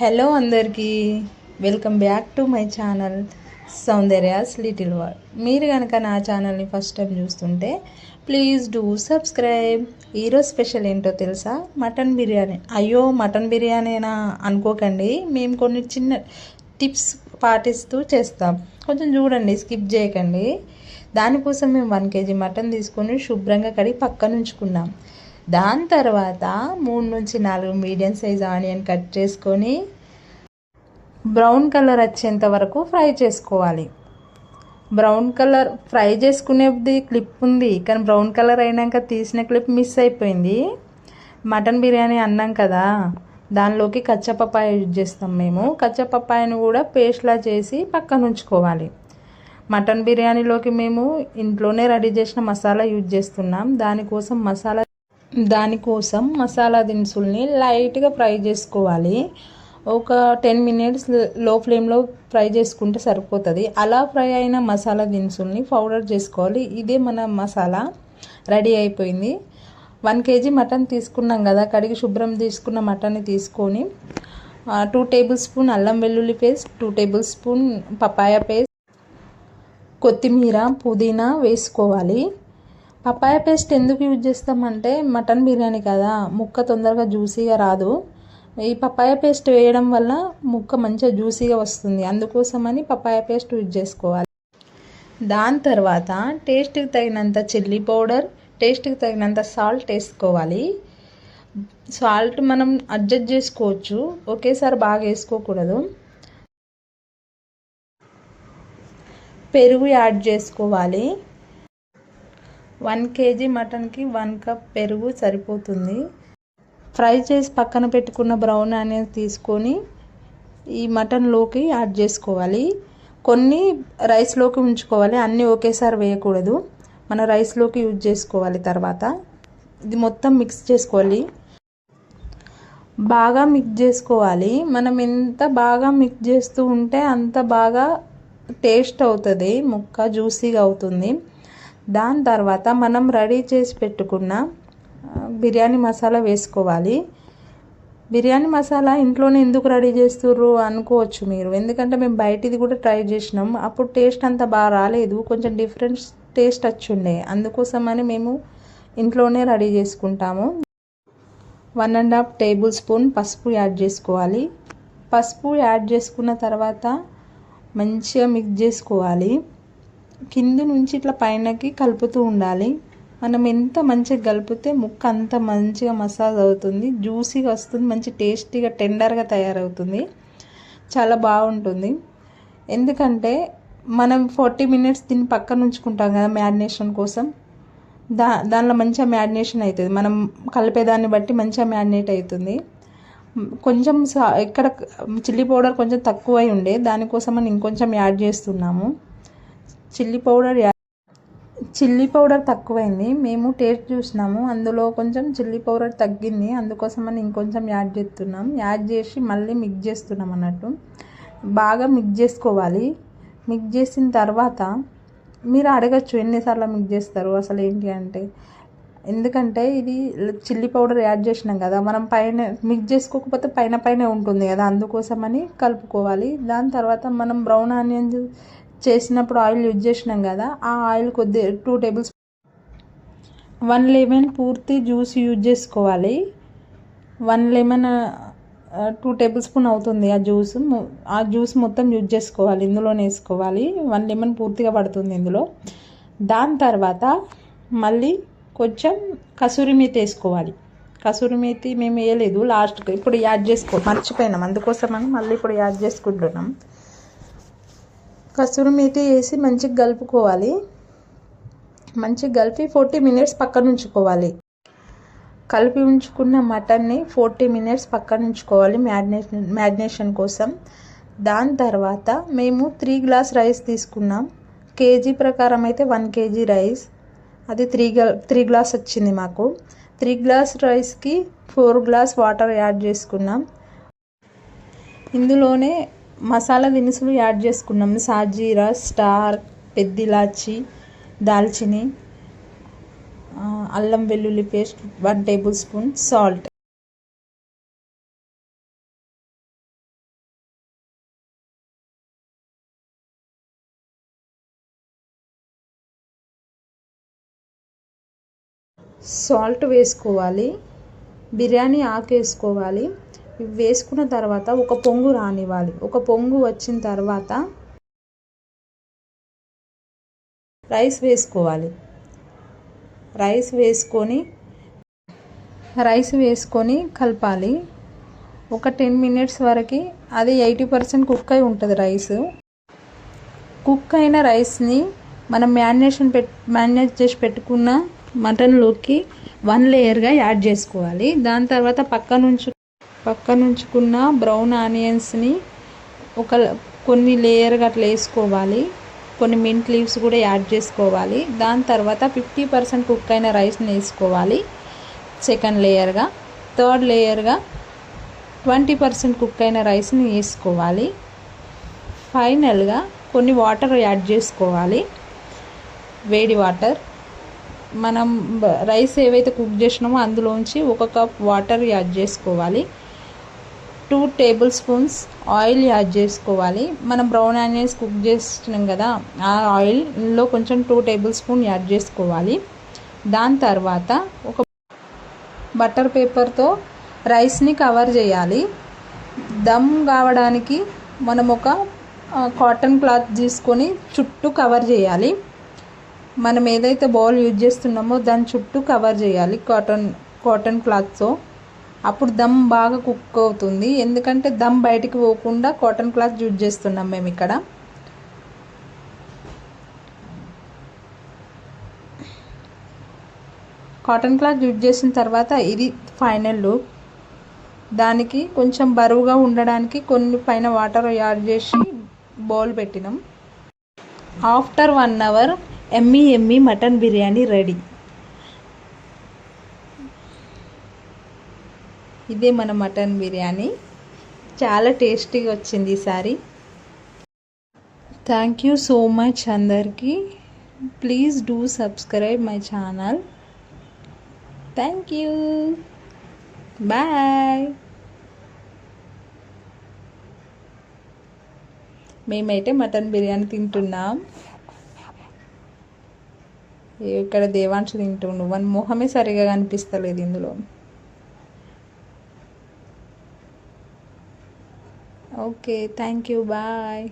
Hello అందరికీ welcome back to my channel Soundarya's little world. మీరు కనుక నా ఛానల్ని ఫస్ట్ టైం చూస్తుంటే ప్లీజ్ డూ సబ్స్క్రైబ్. ఈరోజు స్పెషల్ ఏంటో తెలుసా? మటన్ బిర్యానీ. అయ్యో మటన్ బిర్యానీనా అనుకోకండి, మేము కొన్ని చిన్న టిప్స్ పాటిస్తూ చేస్తాం. కొంచెం చూడండి, స్కిప్ చేయకండి. దానికోసం మేము 1 kg మటన్ తీసుకొని శుభ్రంగా కడిగి పక్కన ఉంచుకున్నాం. దాని తర్వాత 3 నుంచి 4 మీడియం సైజ్ ఆనియన్ కట్ చేసుకొని బ్రౌన్ కలర్ వచ్చేంత వరకు ఫ్రై చేసుకోవాలి. బ్రౌన్ కలర్ ఫ్రై చేసుకునేది క్లిప్ ఉంది, కానీ బ్రౌన్ కలర్ అయినాక తీసిన క్లిప్ మిస్ అయిపోయింది. మటన్ బిర్యానీ అన్నాం కదా, దానిలోకి కచ్చపప్పాయ యూజ్ చేస్తాం మేము. కచ్చపప్పాయను కూడా పేస్ట్లా చేసి పక్కన ఉంచుకోవాలి. మటన్ బిర్యానీలోకి మేము ఇంట్లోనే రెడీ చేసిన మసాలా యూజ్ చేస్తున్నాం. దానికోసం మసాలా దినుసుల్ని లైట్గా ఫ్రై చేసుకోవాలి. ఒక 10 minutes లో ఫ్లేమ్లో ఫ్రై చేసుకుంటే సరిపోతుంది. అలా ఫ్రై అయిన మసాలా దినుసుల్ని పౌడర్ చేసుకోవాలి. ఇదే మన మసాలా రెడీ అయిపోయింది. 1 kg మటన్ తీసుకున్నాం కదా, కడిగి శుభ్రం తీసుకున్న మటన్ని తీసుకొని 2 tablespoon అల్లం వెల్లుల్లి పేస్ట్, 2 tablespoon పపాయ పేస్ట్, కొత్తిమీర, పుదీనా వేసుకోవాలి. పపాయ పేస్ట్ ఎందుకు యూజ్ చేస్తామంటే మటన్ బిర్యానీ కదా, ముక్క తొందరగా జ్యూసీగా రాదు. ఈ పపాయ పేస్ట్ వేయడం వల్ల ముక్క మంచిగా జ్యూసీగా వస్తుంది. అందుకోసమని పపాయ పేస్ట్ యూజ్ చేసుకోవాలి. దాని తర్వాత టేస్ట్కి తగినంత చిల్లీ పౌడర్, టేస్ట్కి తగినంత సాల్ట్ వేసుకోవాలి. సాల్ట్ మనం అడ్జస్ట్ చేసుకోవచ్చు, ఒకేసారి బాగా వేసుకోకూడదు. పెరుగు యాడ్ చేసుకోవాలి. 1 kg మటన్కి 1 cup పెరుగు సరిపోతుంది. ఫ్రై చేసి పక్కన పెట్టుకున్న బ్రౌన్ ఆనియన్స్ తీసుకొని ఈ మటన్లోకి యాడ్ చేసుకోవాలి. కొన్ని రైస్లోకి ఉంచుకోవాలి, అన్నీ ఒకేసారి వేయకూడదు. మన రైస్లోకి యూజ్ చేసుకోవాలి. తర్వాత ఇది మొత్తం మిక్స్ చేసుకోవాలి, బాగా మిక్స్ చేసుకోవాలి. మనం ఎంత బాగా మిక్స్ చేస్తూ ఉంటే అంత బాగా టేస్ట్ అవుతుంది, ముక్క జ్యూసీగా అవుతుంది. దాని తర్వాత మనం రెడీ చేసి పెట్టుకున్న బిర్యానీ మసాలా వేసుకోవాలి. బిర్యానీ మసాలా ఇంట్లోనే ఎందుకు రెడీ చేస్తుర్రు అనుకోవచ్చు మీరు, ఎందుకంటే మేము బయటిది కూడా ట్రై చేసినాం. అప్పుడు టేస్ట్ అంత బాగా రాలేదు, కొంచెం డిఫరెంట్ టేస్ట్ వచ్చుండే. అందుకోసమని మేము ఇంట్లోనే రెడీ చేసుకుంటాము. 1.5 tablespoon పసుపు యాడ్ చేసుకోవాలి. పసుపు యాడ్ చేసుకున్న తర్వాత మంచిగా మిక్స్ చేసుకోవాలి. కింద నుంచి ఇట్లా పైనకి కలుపుతూ ఉండాలి. మనం ఎంత మంచిగా కలిపితే ముక్క అంత మంచిగా మసాజ్ అవుతుంది, జ్యూసీగా వస్తుంది, మంచి టేస్టీగా టెండర్గా తయారవుతుంది, చాలా బాగుంటుంది. ఎందుకంటే మనం 40 minutes దీన్ని పక్కన ఉంచుకుంటాం కదా మ్యారినేషన్ కోసం. దానిలో మంచిగా మ్యారినేషన్ అవుతుంది, మనం కలిపేదాన్ని బట్టి మంచిగా మ్యారినేట్ అవుతుంది. కొంచెం ఇక్కడ చిల్లీ పౌడర్ కొంచెం తక్కువై ఉండే, దానికోసమని ఇంకొంచెం యాడ్ చేస్తున్నాము. చిల్లీ పౌడర్ తక్కువైంది, మేము టేస్ట్ చూసినాము, అందులో కొంచెం చిల్లీ పౌడర్ తగ్గింది, అందుకోసమని ఇంకొంచెం యాడ్ చేస్తున్నాం. యాడ్ చేసి మళ్ళీ మిక్స్ చేస్తున్నాం అన్నట్టు. బాగా మిక్స్ చేసుకోవాలి. మిక్స్ చేసిన తర్వాత మీరు అడగచ్చు ఎన్నిసార్లు మిక్స్ చేస్తారు అసలు ఏంటి అంటే, ఎందుకంటే ఇది చిల్లీ పౌడర్ యాడ్ చేసినాం కదా, మనం పైన మిక్స్ చేసుకోకపోతే పైన ఉంటుంది కదా, అందుకోసమని కలుపుకోవాలి. దాని తర్వాత మనం బ్రౌన్ ఆనియన్స్ చేసినప్పుడు ఆయిల్ యూజ్ చేసినాం కదా, ఆ ఆయిల్ కొద్ది 2 tablespoon 1 lemon పూర్తి జ్యూస్ యూజ్ చేసుకోవాలి. 1 lemon 2 tablespoon అవుతుంది ఆ జ్యూస్ మొత్తం యూజ్ చేసుకోవాలి, ఇందులోనే వేసుకోవాలి. 1 lemon పూర్తిగా పడుతుంది ఇందులో. దాని తర్వాత మళ్ళీ కొంచెం కసూరి మేతి వేసుకోవాలి. కసూరి మేతి మేము వేయలేదు, లాస్ట్కి ఇప్పుడు యాడ్ మర్చిపోయినాం, అందుకోసమని మళ్ళీ ఇప్పుడు యాడ్ చేసుకుంటున్నాం. కసూరి మేతి వేసి మంచిగా కలుపుకోవాలి. మంచిగా కలిపి 40 minutes పక్కన ఉంచుకోవాలి. కలిపి ఉంచుకున్న మటన్ని 40 minutes పక్కన ఉంచుకోవాలి మ్యారినేషన్ కోసం. దాని తర్వాత మేము 3 glass రైస్ తీసుకున్నాం. కేజీ ప్రకారం అయితే 1 kg రైస్, అది 3 glass వచ్చింది మాకు. 3 glass రైస్కి 4 glass వాటర్ యాడ్ చేసుకున్నాం. ఇందులోనే మసాలా దినుసులు యాడ్ చేసుకున్నాం. సాజీరా, స్టార్, పెద్ద ఇలాచి, దాల్చిని, అల్లం వెల్లుల్లి పేస్ట్, 1 tablespoon సాల్ట్. సాల్ట్ వేసుకోవాలి, బిర్యానీ ఆకు వేసుకోవాలి. ఇవి వేసుకున్న తర్వాత ఒక పొంగు రానివ్వాలి. ఒక పొంగు వచ్చిన తర్వాత రైస్ వేసుకోవాలి. రైస్ వేసుకొని కలపాలి. ఒక 10 మినిట్స్ వరకు అది 80% కుక్ అయి ఉంటుంది రైస్. కుక్ అయిన రైస్ని మనం మ్యారినేట్ చేసి పెట్టుకున్న మటన్లోకి 1 లేయర్గా యాడ్ చేసుకోవాలి. దాని తర్వాత పక్కనుంచుకున్న బ్రౌన్ ఆనియన్స్ని కొన్ని లేయర్గా అట్లా వేసుకోవాలి. కొన్ని మింట్ లీవ్స్ కూడా యాడ్ చేసుకోవాలి. దాని తర్వాత 50% కుక్ అయిన రైస్ని వేసుకోవాలి సెకండ్ లేయర్గా. థర్డ్ లేయర్గా 20% కుక్ అయిన రైస్ని వేసుకోవాలి. ఫైనల్గా కొన్ని వాటర్ యాడ్ చేసుకోవాలి, వేడి వాటర్. మనం రైస్ ఏవైతే కుక్ చేసినామో అందులోంచి 1 కప్ వాటర్ యాడ్ చేసుకోవాలి. 2 టేబుల్ స్పూన్స్ ఆయిల్ యాడ్ చేసుకోవాలి. మనం బ్రౌన్ ఆనియన్స్ కుక్ చేస్తున్నాం కదా, ఆ ఆయిల్లో కొంచెం 2 టేబుల్ స్పూన్ యాడ్ చేసుకోవాలి. దాని తర్వాత ఒక బటర్ పేపర్తో రైస్ని కవర్ చేయాలి. దమ్ కావడానికి మనం ఒక కాటన్ క్లాత్ తీసుకొని చుట్టూ కవర్ చేయాలి. మనం ఏదైతే బౌల్ యూజ్ చేస్తున్నామో దాని చుట్టూ కవర్ చేయాలి కాటన్ క్లాత్తో. అప్పుడు దమ్ బాగా కుక్ అవుతుంది. ఎందుకంటే దమ్ బయటికి పోకుండా కాటన్ క్లాత్ యూజ్ చేస్తున్నాం మేము ఇక్కడ. కాటన్ క్లాత్ యూజ్ చేసిన తర్వాత ఇది ఫైనల్ లుక్. దానికి కొంచెం బరువుగా ఉండడానికి కొన్ని పైన వాటర్ యాడ్ చేసి బౌల్ పెట్టినాం. ఆఫ్టర్ 1 అవర్ ఎమ్మీ మటన్ బిర్యానీ రెడీ. ఇదే మన మటన్ బిర్యానీ. చాలా టేస్టీగా వచ్చింది ఈసారి. థ్యాంక్ యూ సో మచ్ అందరికీ. Please do subscribe my channel. Thank you. Bye. మేమైతే మటన్ బిర్యానీ తింటున్నాం. ఇక్కడ దేవాంశ్ తింటుండు. వాని మొహమే సరిగా కనిపిస్తలేదు ఇందులో. Okay, thank you. బాయ్.